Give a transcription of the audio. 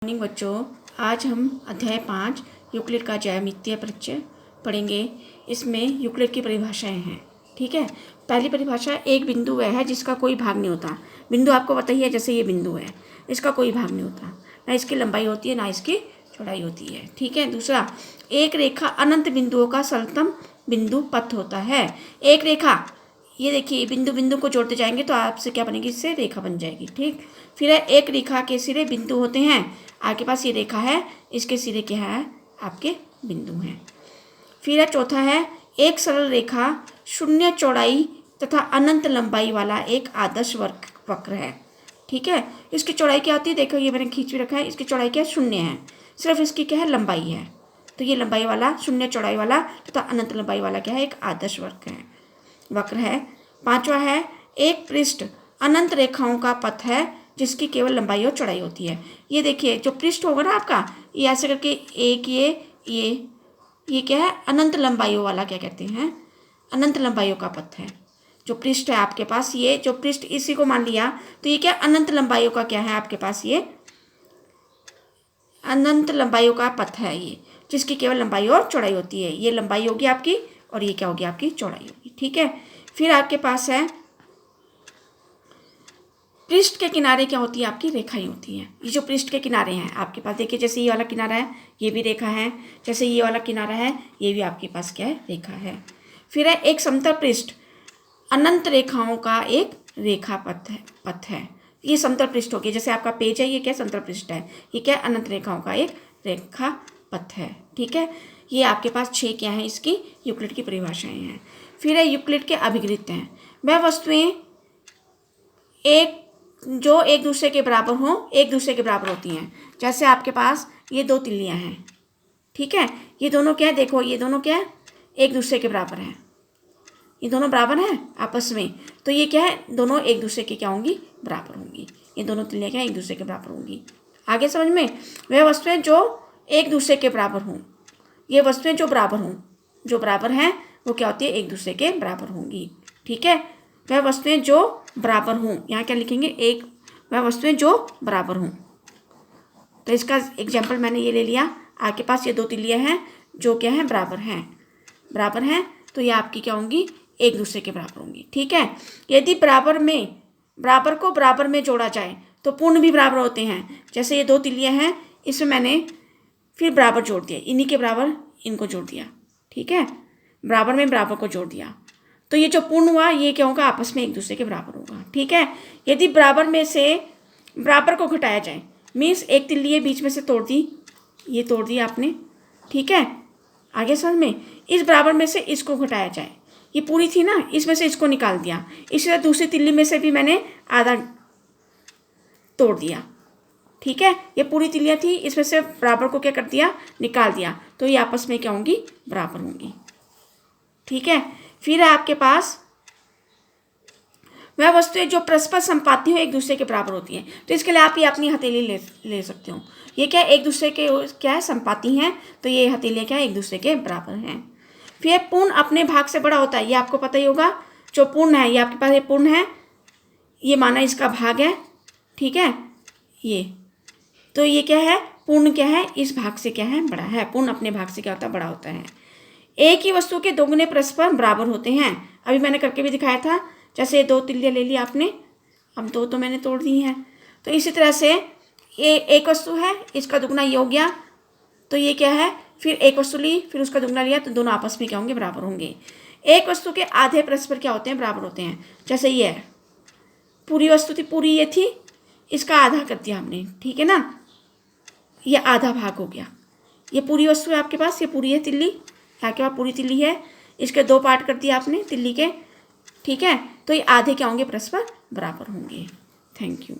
Morning बच्चों, आज हम अध्याय 5 यूक्लिड का ज्यामितीय परिचय पढ़ेंगे। इसमें यूक्लिड की परिभाषाएं हैं। ठीक है, पहली परिभाषा, एक बिंदु वह है जिसका कोई भाग नहीं होता। बिंदु आपको पता ही है, जैसे ये बिंदु है, इसका कोई भाग नहीं होता, ना इसकी लंबाई होती है ना इसकी चौड़ाई होती है। ठीक है। दूसरा, एक रेखा अनंत बिंदुओं का सरलतम बिंदु पथ होता है। एक रेखा, ये देखिए, बिंदु बिंदु को जोड़ते जाएंगे तो आपसे क्या बनेगी, इससे रेखा बन जाएगी। ठीक। फिर है, एक रेखा के सिरे बिंदु होते हैं। आपके पास ये रेखा है, इसके सिरे क्या है, आपके बिंदु हैं। फिर है, चौथा है, एक सरल रेखा शून्य चौड़ाई तथा अनंत लंबाई वाला एक आदर्श वक्र है। ठीक है। इसकी चौड़ाई क्या होती है, देखो ये मैंने खींच भी रखा है, इसकी चौड़ाई क्या है, शून्य है, सिर्फ इसकी क्या है, लंबाई है। तो ये लंबाई वाला, शून्य चौड़ाई वाला तथा अनंत लंबाई वाला क्या है, एक आदर्श वक्र है। पांचवा है, एक पृष्ठ अनंत रेखाओं का पथ है जिसकी केवल लंबाई और चौड़ाई होती है। ये देखिए, जो पृष्ठ होगा ना आपका, ये ऐसे करके एक ये क्या है, अनंत लंबाइयों वाला क्या कहते हैं, अनंत लंबाइयों का पथ है। जो पृष्ठ है आपके पास, ये जो पृष्ठ, इसी को मान लिया तो ये क्या, अनंत लंबाइयों का क्या है आपके पास, ये अनंत लंबाइयों का पथ है, ये जिसकी केवल लंबाई और चौड़ाई होती है। ये लंबाई होगी आपकी और ये क्या होगी, आपकी चौड़ाई होगी। ठीक है। फिर आपके पास है, पृष्ठ के किनारे क्या होती है, आपकी रेखाएं होती हैं। ये जो पृष्ठ के किनारे हैं आपके पास, देखिए, जैसे ये वाला किनारा है, ये भी रेखा है, जैसे ये वाला किनारा है, ये भी आपके पास क्या है, रेखा है। फिर है, एक समतल पृष्ठ अनंत रेखाओं का एक रेखा पथ है। ये समतल पृष्ठ हो गया, जैसे आपका पेज है, ये क्या, समतल पृष्ठ है, ये क्या, अनंत रेखाओं का एक रेखा पथ है। ठीक है। ये आपके पास 6 क्या है, इसकी यूक्लिड की परिभाषाएं हैं। फिर है, यूक्लिड के अभिगृह्य हैं। वह वस्तुएं जो एक दूसरे के बराबर हों, एक दूसरे के बराबर होती हैं। जैसे आपके पास ये दो तिल्लियां हैं। ठीक है। ये दोनों क्या है, देखो, ये दोनों क्या है, एक दूसरे के बराबर हैं। ये दोनों बराबर हैं आपस में, तो ये क्या है, दोनों एक दूसरे के क्या होंगी, बराबर होंगी। ये दोनों तिल्लियां क्या, एक दूसरे के बराबर होंगी। आगे समझ में। वह वस्तुएं जो एक दूसरे के बराबर हों, ये वस्तुएं जो बराबर हों, जो बराबर हैं, वो क्या होती है, एक दूसरे के बराबर होंगी। ठीक है। वह वस्तुएं जो बराबर हों, यहाँ क्या लिखेंगे, एक, वह वस्तुएं जो बराबर हों। तो इसका एग्जाम्पल मैंने ये ले लिया। आपके पास ये दो तिल्लियां हैं जो क्या हैं, बराबर हैं, तो ये आपकी क्या होंगी, एक दूसरे के बराबर होंगी। ठीक है। यदि बराबर को बराबर में जोड़ा जाए तो पूर्ण भी बराबर होते हैं। जैसे ये दो तिल्लियां हैं, इसमें मैंने फिर बराबर जोड़ दिया, इन्हीं के बराबर इनको जोड़ दिया। ठीक है। बराबर में बराबर को जोड़ दिया, तो ये जो पूर्ण हुआ, ये क्या होगा, आपस में एक दूसरे के बराबर होगा। ठीक है। यदि बराबर में से बराबर को घटाया जाए, मीन्स एक तिल्ली बीच में से तोड़ दी, ये तोड़ दी आपने। ठीक है। आगे समझ में। इस बराबर में से इसको घटाया जाए, ये पूरी थी ना, इसमें से इसको निकाल दिया। इसी तरह दूसरी तिल्ली में से भी मैंने आधा तोड़ दिया। ठीक है। ये पूरी तिल्लियाँ थी, इसमें से बराबर को क्या कर दिया, निकाल दिया, तो ये आपस में क्या होंगी, बराबर होंगी। ठीक है। फिर आपके पास वह वस्तुएं जो परस्पर संपाती हो, एक दूसरे के बराबर होती हैं। तो इसके लिए आप ये अपनी हथेली ले सकते हो। ये क्या, एक दूसरे के क्या है, संपाती हैं, तो ये हथेलियाँ क्या है, एक दूसरे के बराबर हैं। फिर पूर्ण अपने भाग से बड़ा होता है, ये आपको पता ही होगा। जो पूर्ण है, ये आपके पास ये पूर्ण है, ये माना इसका भाग है। ठीक है। ये तो ये क्या है, पूर्ण क्या है, इस भाग से क्या है, बड़ा है। पूर्ण अपने भाग से क्या होता है, बड़ा होता है। एक ही वस्तु के दोगुने परस्पर बराबर होते हैं। अभी मैंने करके भी दिखाया था। जैसे दो तिल्लियाँ ले ली आपने, अब दो तो मैंने तोड़ दी हैं। तो इसी तरह से ये एक वस्तु है, इसका दुगना ये हो गया, तो ये क्या है, फिर एक वस्तु ली, फिर उसका दुगना लिया, तो दोनों आपस में क्या होंगे, बराबर होंगे। एक वस्तु के आधे परस्पर क्या होते हैं, बराबर होते हैं। जैसे ये है, पूरी वस्तु थी, पूरी ये थी, इसका आधा कर दिया हमने। ठीक है ना, ये आधा भाग हो गया। ये पूरी वस्तु है आपके पास, ये पूरी है तिल्ली, यहाँ के पास पूरी तिल्ली है, इसके 2 पार्ट कर दिया आपने तिल्ली के। ठीक है। तो ये आधे क्या होंगे, परस्पर बराबर होंगे। Thank you.